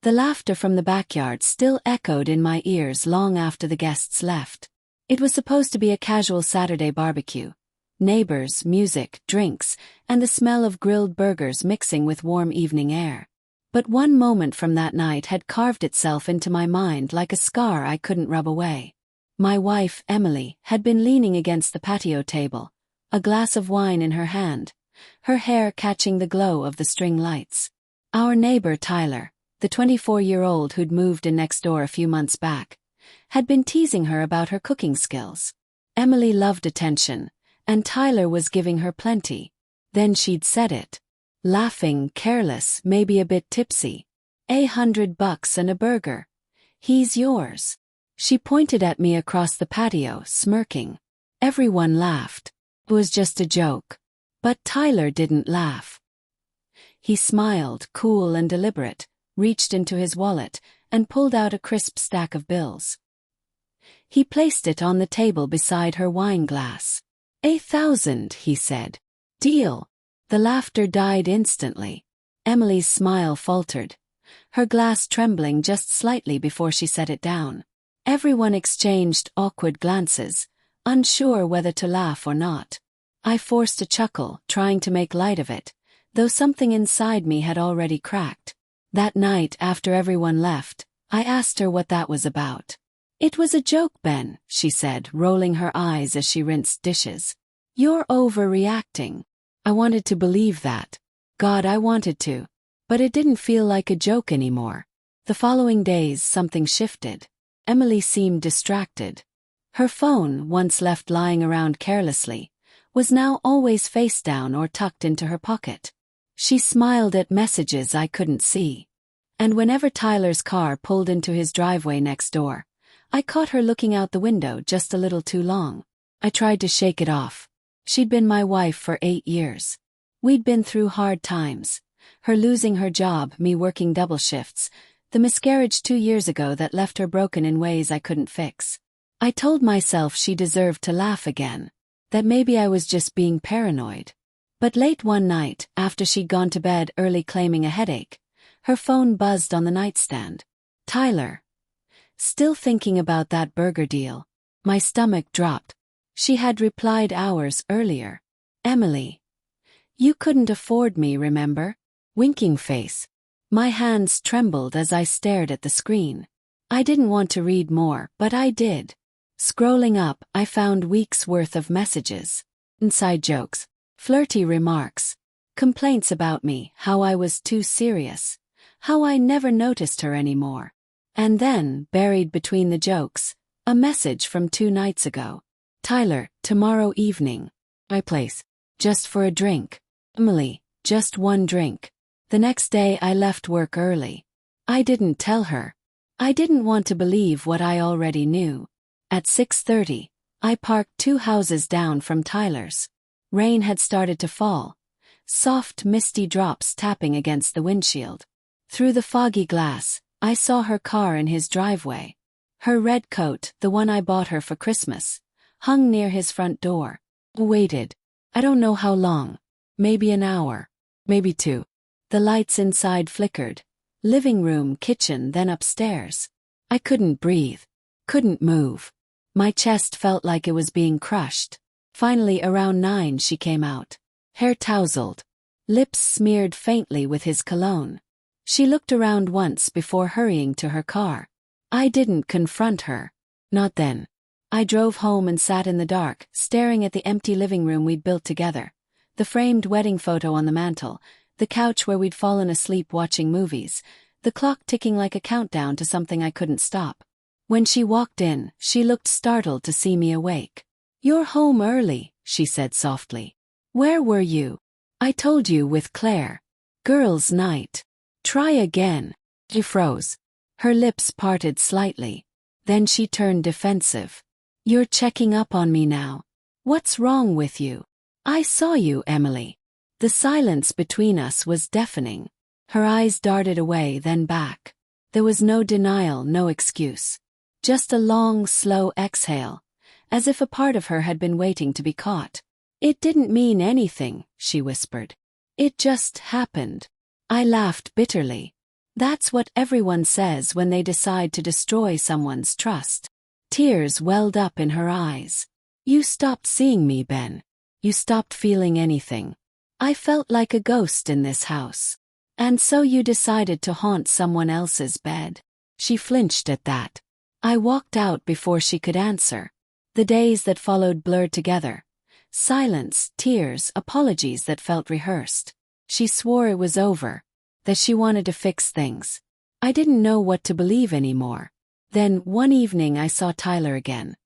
The laughter from the backyard still echoed in my ears long after the guests left. It was supposed to be a casual Saturday barbecue. Neighbors, music, drinks, and the smell of grilled burgers mixing with warm evening air. But one moment from that night had carved itself into my mind like a scar I couldn't rub away. My wife, Emily, had been leaning against the patio table, a glass of wine in her hand, her hair catching the glow of the string lights. Our neighbor, Tyler, the 24-year-old who'd moved in next door a few months back, had been teasing her about her cooking skills. Emily loved attention, and Tyler was giving her plenty. Then she'd said it. Laughing, careless, maybe a bit tipsy. $100 and a burger. He's yours. She pointed at me across the patio, smirking. Everyone laughed. It was just a joke. But Tyler didn't laugh. He smiled, cool and deliberate, reached into his wallet, and pulled out a crisp stack of bills. He placed it on the table beside her wine glass. 1,000, he said. Deal. The laughter died instantly. Emily's smile faltered, her glass trembling just slightly before she set it down. Everyone exchanged awkward glances, unsure whether to laugh or not. I forced a chuckle, trying to make light of it, though something inside me had already cracked. That night, after everyone left, I asked her what that was about. It was a joke, Ben, she said, rolling her eyes as she rinsed dishes. You're overreacting. I wanted to believe that. God, I wanted to. But it didn't feel like a joke anymore. The following days, something shifted. Emily seemed distracted. Her phone, once left lying around carelessly, was now always face down or tucked into her pocket. She smiled at messages I couldn't see. And whenever Tyler's car pulled into his driveway next door, I caught her looking out the window just a little too long. I tried to shake it off. She'd been my wife for 8 years. We'd been through hard times. Her losing her job, me working double shifts, the miscarriage 2 years ago that left her broken in ways I couldn't fix. I told myself she deserved to laugh again, that maybe I was just being paranoid. But late one night, after she'd gone to bed early claiming a headache, her phone buzzed on the nightstand. Tyler. Still thinking about that burger deal. My stomach dropped. She had replied hours earlier. Emily. You couldn't afford me, remember? Winking face. My hands trembled as I stared at the screen. I didn't want to read more, but I did. Scrolling up, I found weeks' worth of messages. Inside jokes. Flirty remarks. Complaints about me, how I was too serious. How I never noticed her anymore. And then, buried between the jokes, a message from 2 nights ago. Tyler, tomorrow evening. My place. Just for a drink. Emily, just one drink. The next day I left work early. I didn't tell her. I didn't want to believe what I already knew. At 6:30, I parked 2 houses down from Tyler's. Rain had started to fall. Soft, misty drops tapping against the windshield. Through the foggy glass, I saw her car in his driveway. Her red coat, the one I bought her for Christmas, hung near his front door. I waited. I don't know how long. Maybe an hour. Maybe 2. The lights inside flickered. Living room, kitchen, then upstairs. I couldn't breathe. Couldn't move. My chest felt like it was being crushed. Finally, around 9, she came out. Hair tousled. Lips smeared faintly with his cologne. She looked around once before hurrying to her car. I didn't confront her. Not then. I drove home and sat in the dark, staring at the empty living room we'd built together. The framed wedding photo on the mantel, the couch where we'd fallen asleep watching movies, the clock ticking like a countdown to something I couldn't stop. When she walked in, she looked startled to see me awake. You're home early, she said softly. Where were you? I told you, with Claire. Girls' night. Try again. She froze. Her lips parted slightly. Then she turned defensive. You're checking up on me now. What's wrong with you? I saw you, Emily. The silence between us was deafening. Her eyes darted away, then back. There was no denial, no excuse. Just a long, slow exhale, as if a part of her had been waiting to be caught. It didn't mean anything, she whispered. It just happened. I laughed bitterly. That's what everyone says when they decide to destroy someone's trust. Tears welled up in her eyes. You stopped seeing me, Ben. You stopped feeling anything. I felt like a ghost in this house. And so you decided to haunt someone else's bed. She flinched at that. I walked out before she could answer. The days that followed blurred together. Silence, tears, apologies that felt rehearsed. She swore it was over, that she wanted to fix things. I didn't know what to believe anymore. Then, one evening I saw Tyler again.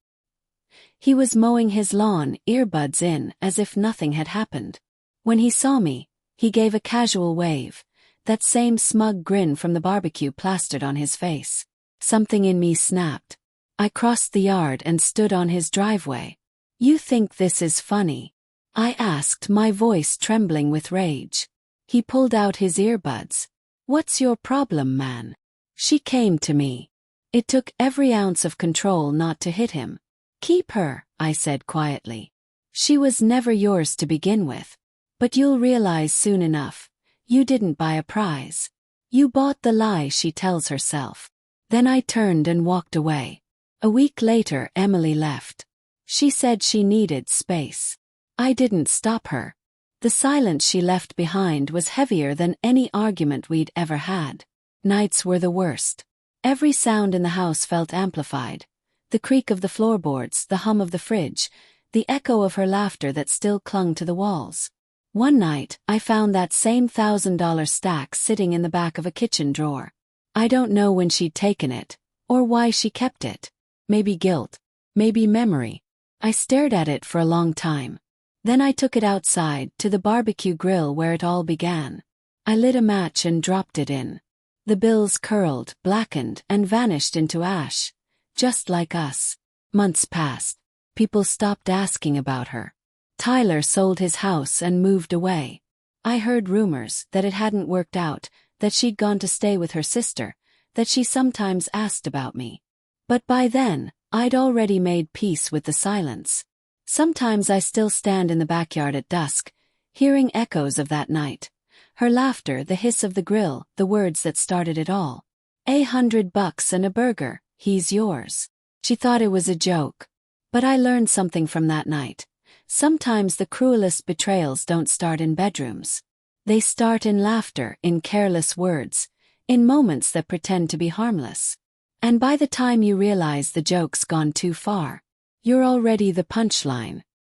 He was mowing his lawn, earbuds in, as if nothing had happened. When he saw me, he gave a casual wave, that same smug grin from the barbecue plastered on his face. Something in me snapped. I crossed the yard and stood on his driveway. You think this is funny? I asked, my voice trembling with rage. He pulled out his earbuds. What's your problem, man? She came to me. It took every ounce of control not to hit him. Keep her, I said quietly. She was never yours to begin with. But you'll realize soon enough, you didn't buy a prize. You bought the lie she tells herself. Then I turned and walked away. A week later, Emily left. She said she needed space. I didn't stop her. The silence she left behind was heavier than any argument we'd ever had. Nights were the worst. Every sound in the house felt amplified. The creak of the floorboards, the hum of the fridge, the echo of her laughter that still clung to the walls. One night, I found that same $1,000 stack sitting in the back of a kitchen drawer. I don't know when she'd taken it, or why she kept it. Maybe guilt, maybe memory. I stared at it for a long time. Then I took it outside, to the barbecue grill where it all began. I lit a match and dropped it in. The bills curled, blackened, and vanished into ash. Just like us. Months passed. People stopped asking about her. Tyler sold his house and moved away. I heard rumors that it hadn't worked out, that she'd gone to stay with her sister, that she sometimes asked about me. But by then, I'd already made peace with the silence. Sometimes I still stand in the backyard at dusk, hearing echoes of that night. Her laughter, the hiss of the grill, the words that started it all. $100 and a burger, he's yours. She thought it was a joke. But I learned something from that night. Sometimes the cruelest betrayals don't start in bedrooms. They start in laughter, in careless words, in moments that pretend to be harmless. And by the time you realize the joke's gone too far, you're already the punchline.